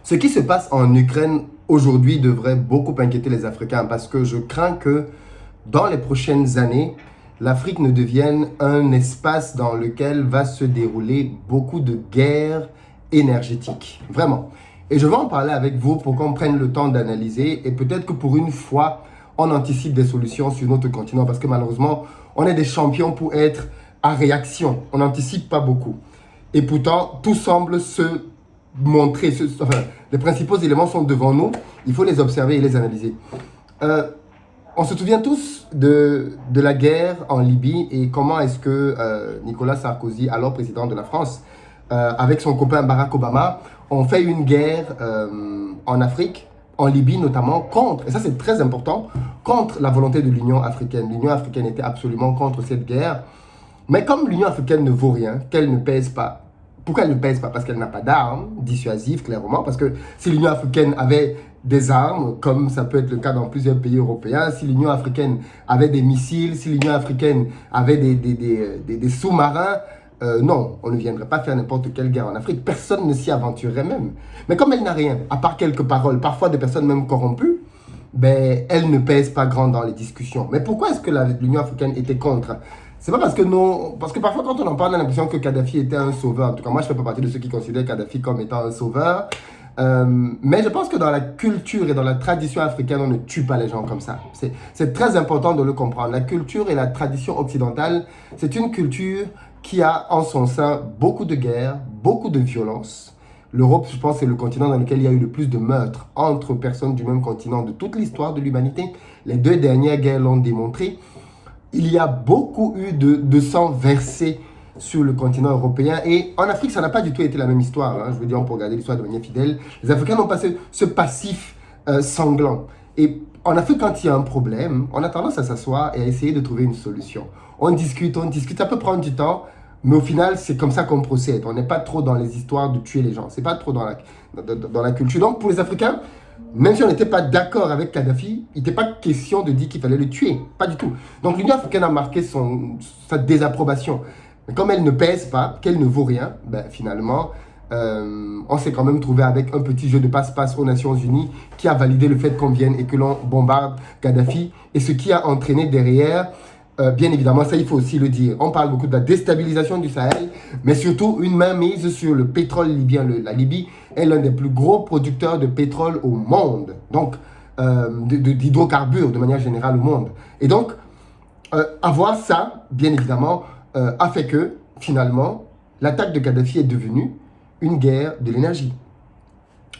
Ce qui se passe en Ukraine aujourd'hui devrait beaucoup inquiéter les Africains parce que je crains que dans les prochaines années, l'Afrique ne devienne un espace dans lequel va se dérouler beaucoup de guerres énergétiques. Vraiment. Et je vais en parler avec vous pour qu'on prenne le temps d'analyser et peut-être que pour une fois, on anticipe des solutions sur notre continent parce que malheureusement, on est des champions pour être à réaction. On n'anticipe pas beaucoup. Et pourtant, tout semble se montrer, les principaux éléments sont devant nous, il faut les observer et les analyser. On se souvient tous de la guerre en Libye et comment est-ce que Nicolas Sarkozy, alors président de la France, avec son copain Barack Obama, ont fait une guerre en Afrique, en Libye notamment, contre, et ça c'est très important, contre la volonté de l'Union africaine. L'Union africaine était absolument contre cette guerre, mais comme l'Union africaine ne vaut rien, qu'elle ne pèse pas. Pourquoi elle ne pèse pas? Parce qu'elle n'a pas d'armes dissuasives, clairement. Parce que si l'Union africaine avait des armes, comme ça peut être le cas dans plusieurs pays européens, si l'Union africaine avait des missiles, si l'Union africaine avait des sous-marins, non, on ne viendrait pas faire n'importe quelle guerre en Afrique. Personne ne s'y aventurerait même. Mais comme elle n'a rien, à part quelques paroles, parfois des personnes même corrompues, ben, elle ne pèse pas grand dans les discussions. Mais pourquoi est-ce que l'Union africaine était contre? C'est pas parce que non, parce que parfois quand on en parle, on a l'impression que Kadhafi était un sauveur. En tout cas, moi je fais pas partie de ceux qui considèrent Kadhafi comme étant un sauveur. Mais je pense que dans la culture et dans la tradition africaine, on ne tue pas les gens comme ça. C'est très important de le comprendre. La culture et la tradition occidentale, c'est une culture qui a en son sein beaucoup de guerres, beaucoup de violences. L'Europe, je pense, c'est le continent dans lequel il y a eu le plus de meurtres entre personnes du même continent de toute l'histoire de l'humanité. Les deux dernières guerres l'ont démontré. Il y a beaucoup eu de sang versé sur le continent européen. Et en Afrique, ça n'a pas du tout été la même histoire. Hein. Je veux dire, on peut regarder l'histoire de manière fidèle. Les Africains n'ont pas ce passif sanglant. Et en Afrique, quand il y a un problème, on a tendance à s'asseoir et à essayer de trouver une solution. On discute, ça peut prendre du temps. Mais au final, c'est comme ça qu'on procède. On n'est pas trop dans les histoires de tuer les gens. C'est pas trop dans la culture. Donc, pour les Africains, même si on n'était pas d'accord avec Kadhafi, il n'était pas question de dire qu'il fallait le tuer. Pas du tout. Donc, l'Union africaine a marqué sa désapprobation. Mais comme elle ne pèse pas, qu'elle ne vaut rien, ben, finalement, on s'est quand même trouvé avec un petit jeu de passe-passe aux Nations Unies qui a validé le fait qu'on vienne et que l'on bombarde Kadhafi. Et ce qui a entraîné derrière... bien évidemment, ça il faut aussi le dire. On parle beaucoup de la déstabilisation du Sahel, mais surtout une mainmise sur le pétrole libyen. La Libye est l'un des plus gros producteurs de pétrole au monde, donc d'hydrocarbures de manière générale au monde. Et donc, avoir ça, bien évidemment, a fait que, finalement, l'attaque de Kadhafi est devenue une guerre de l'énergie,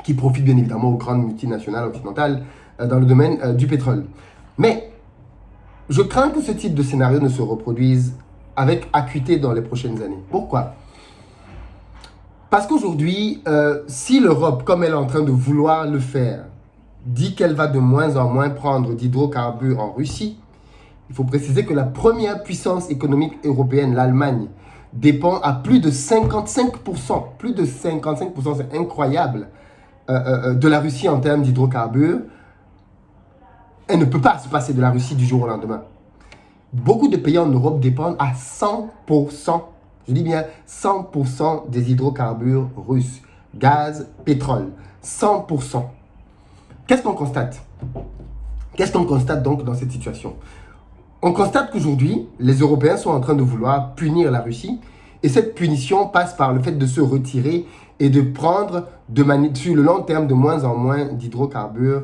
qui profite bien évidemment aux grandes multinationales occidentales dans le domaine du pétrole. Mais je crains que ce type de scénario ne se reproduise avec acuité dans les prochaines années. Pourquoi? Parce qu'aujourd'hui, si l'Europe, comme elle est en train de vouloir le faire, dit qu'elle va de moins en moins prendre d'hydrocarbures en Russie, il faut préciser que la première puissance économique européenne, l'Allemagne, dépend à plus de 55%, c'est incroyable, de la Russie en termes d'hydrocarbures. Elle ne peut pas se passer de la Russie du jour au lendemain. Beaucoup de pays en Europe dépendent à 100%, je dis bien 100% des hydrocarbures russes. Gaz, pétrole, 100%. Qu'est-ce qu'on constate? Qu'est-ce qu'on constate donc dans cette situation? On constate qu'aujourd'hui, les Européens sont en train de vouloir punir la Russie et cette punition passe par le fait de se retirer et de prendre sur le long terme de moins en moins d'hydrocarbures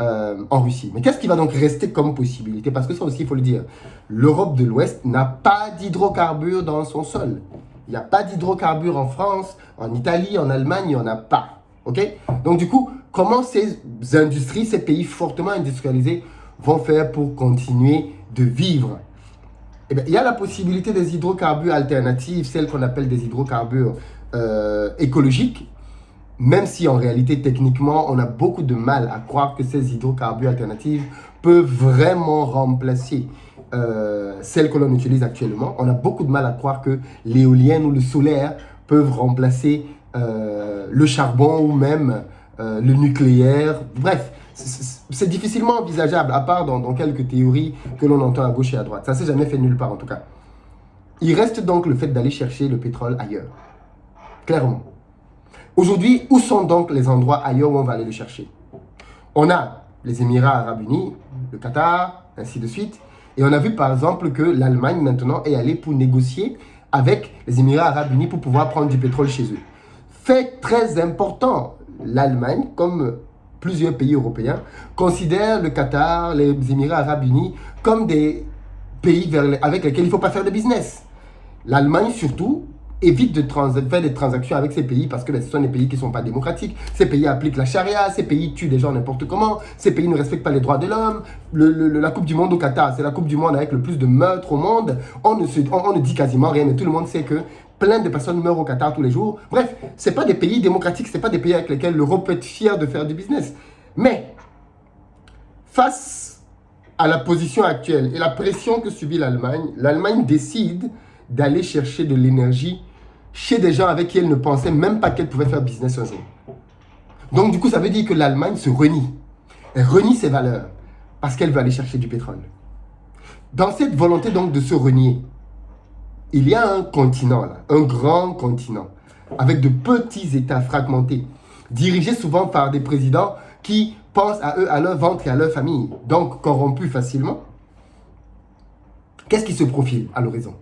en Russie. Mais qu'est-ce qui va donc rester comme possibilité? Parce que ça aussi, il faut le dire, l'Europe de l'Ouest n'a pas d'hydrocarbures dans son sol. Il n'y a pas d'hydrocarbures en France, en Italie, en Allemagne, il n'y en a pas. Okay? Donc du coup, comment ces industries, ces pays fortement industrialisés vont faire pour continuer de vivre? Eh bien, il y a la possibilité des hydrocarbures alternatifs, celles qu'on appelle des hydrocarbures écologiques, même si en réalité, techniquement, on a beaucoup de mal à croire que ces hydrocarbures alternatifs peuvent vraiment remplacer celles que l'on utilise actuellement. On a beaucoup de mal à croire que l'éolienne ou le solaire peuvent remplacer le charbon ou même le nucléaire. Bref, c'est difficilement envisageable, à part dans quelques théories que l'on entend à gauche et à droite. Ça ne s'est jamais fait nulle part en tout cas. Il reste donc le fait d'aller chercher le pétrole ailleurs. Clairement. Aujourd'hui, où sont donc les endroits ailleurs où on va aller le chercher? On a les Émirats Arabes Unis, le Qatar, ainsi de suite. Et on a vu par exemple que l'Allemagne maintenant est allée pour négocier avec les Émirats Arabes Unis pour pouvoir prendre du pétrole chez eux. Fait très important, l'Allemagne, comme plusieurs pays européens, considère le Qatar, les Émirats Arabes Unis comme des pays avec lesquels il ne faut pas faire de business. L'Allemagne surtout évite de faire des transactions avec ces pays parce que ce sont des pays qui ne sont pas démocratiques. Ces pays appliquent la charia, ces pays tuent des gens n'importe comment, ces pays ne respectent pas les droits de l'homme. La Coupe du Monde au Qatar, c'est la Coupe du Monde avec le plus de meurtres au monde. On ne dit quasiment rien, mais tout le monde sait que plein de personnes meurent au Qatar tous les jours. Bref, ce n'est pas des pays démocratiques, ce n'est pas des pays avec lesquels l'Europe peut être fière de faire du business. Mais, face à la position actuelle et la pression que subit l'Allemagne décide d'aller chercher de l'énergie chez des gens avec qui elle ne pensait même pas qu'elle pouvait faire business un jour. Donc du coup, ça veut dire que l'Allemagne se renie. Elle renie ses valeurs parce qu'elle veut aller chercher du pétrole. Dans cette volonté donc de se renier, il y a un continent là, un grand continent, avec de petits États fragmentés, dirigés souvent par des présidents qui pensent à eux, à leur ventre et à leur famille, donc corrompus facilement. Qu'est-ce qui se profile à l'horizon?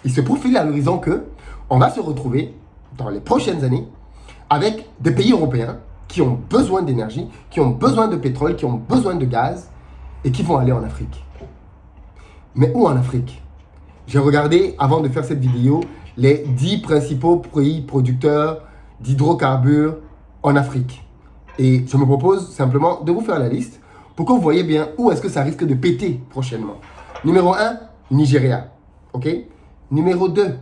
Il se profile à l'horizon que on va se retrouver dans les prochaines années avec des pays européens qui ont besoin d'énergie, qui ont besoin de pétrole, qui ont besoin de gaz et qui vont aller en Afrique. Mais où en Afrique? J'ai regardé, avant de faire cette vidéo, les 10 principaux pays producteurs d'hydrocarbures en Afrique. Et je me propose simplement de vous faire la liste pour que vous voyez bien où est-ce que ça risque de péter prochainement. Numéro 1, Nigeria. OK? Numéro 2,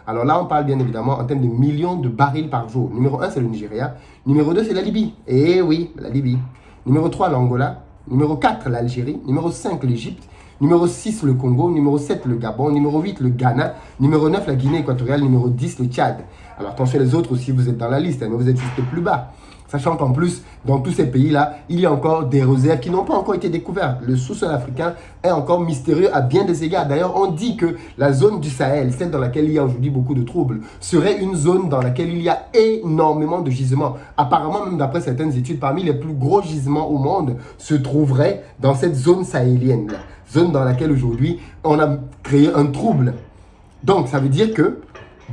alors là, on parle bien évidemment en termes de millions de barils par jour. Numéro 1, c'est le Nigeria. Numéro 2, c'est la Libye. Eh oui, la Libye. Numéro 3, l'Angola. Numéro 4, l'Algérie. Numéro 5, l'Égypte. Numéro 6, le Congo. Numéro 7, le Gabon. Numéro 8, le Ghana. Numéro 9, la Guinée équatoriale. Numéro 10, le Tchad. Alors attention les autres aussi, vous êtes dans la liste, mais vous êtes juste plus bas. Sachant qu'en plus, dans tous ces pays-là, il y a encore des réserves qui n'ont pas encore été découvertes. Le sous-sol africain est encore mystérieux à bien des égards. D'ailleurs, on dit que la zone du Sahel, celle dans laquelle il y a aujourd'hui beaucoup de troubles, serait une zone dans laquelle il y a énormément de gisements. Apparemment, même d'après certaines études, parmi les plus gros gisements au monde se trouveraient dans cette zone sahélienne, zone dans laquelle aujourd'hui on a créé un trouble. Donc, ça veut dire que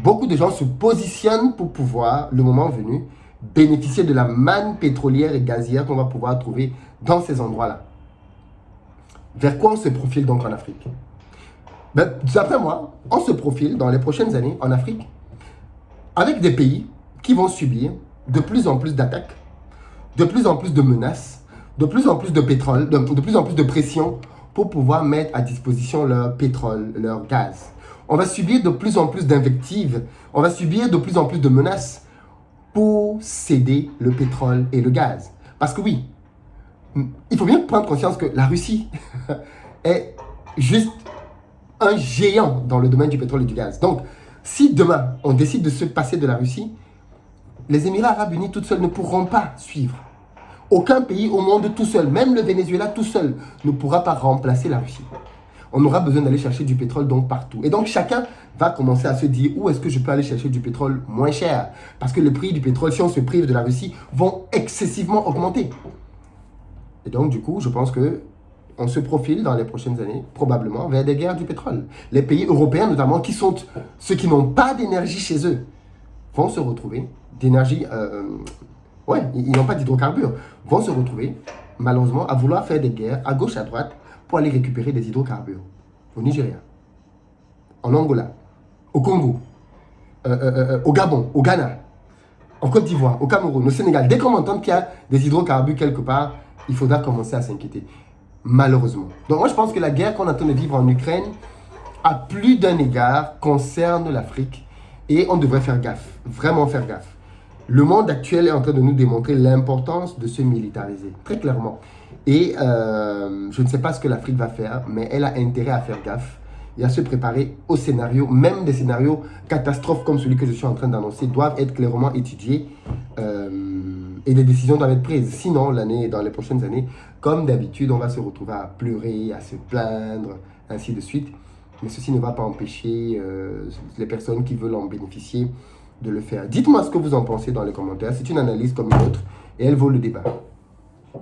beaucoup de gens se positionnent pour pouvoir, le moment venu, bénéficier de la manne pétrolière et gazière qu'on va pouvoir trouver dans ces endroits-là. Vers quoi on se profile donc en Afrique? D'après moi, on se profile dans les prochaines années en Afrique avec des pays qui vont subir de plus en plus d'attaques, de plus en plus de menaces, de plus en plus de pétrole, de plus en plus de pression pour pouvoir mettre à disposition leur pétrole, leur gaz. On va subir de plus en plus d'invectives, on va subir de plus en plus de menaces pour céder le pétrole et le gaz. Parce que oui, il faut bien prendre conscience que la Russie est juste un géant dans le domaine du pétrole et du gaz. Donc, si demain, on décide de se passer de la Russie, les Émirats Arabes Unis tout seuls ne pourront pas suivre. Aucun pays au monde tout seul, même le Venezuela tout seul, ne pourra pas remplacer la Russie. On aura besoin d'aller chercher du pétrole donc partout. Et donc chacun va commencer à se dire où est-ce que je peux aller chercher du pétrole moins cher. Parce que le prix du pétrole, si on se prive de la Russie, vont excessivement augmenter. Et donc du coup, je pense que on se profile dans les prochaines années, probablement, vers des guerres du pétrole. Les pays européens notamment, qui sont ceux qui n'ont pas d'énergie chez eux, vont se retrouver d'énergie... ils n'ont pas d'hydrocarbures, vont se retrouver, malheureusement, à vouloir faire des guerres à gauche, à droite, pour aller récupérer des hydrocarbures. Au Nigeria, en Angola, au Congo, au Gabon, au Ghana, en Côte d'Ivoire, au Cameroun, au Sénégal. Dès qu'on entend qu'il y a des hydrocarbures quelque part, il faudra commencer à s'inquiéter. Malheureusement. Donc moi je pense que la guerre qu'on est en train de vivre en Ukraine, à plus d'un égard, concerne l'Afrique. Et on devrait faire gaffe, vraiment faire gaffe. Le monde actuel est en train de nous démontrer l'importance de se militariser, très clairement. Et je ne sais pas ce que l'Afrique va faire, mais elle a intérêt à faire gaffe et à se préparer au scénario. Même des scénarios catastrophes comme celui que je suis en train d'annoncer doivent être clairement étudiés et des décisions doivent être prises. Sinon, dans les prochaines années, comme d'habitude, on va se retrouver à pleurer, à se plaindre, ainsi de suite. Mais ceci ne va pas empêcher les personnes qui veulent en bénéficier de le faire. Dites-moi ce que vous en pensez dans les commentaires. C'est une analyse comme une autre et elle vaut le débat.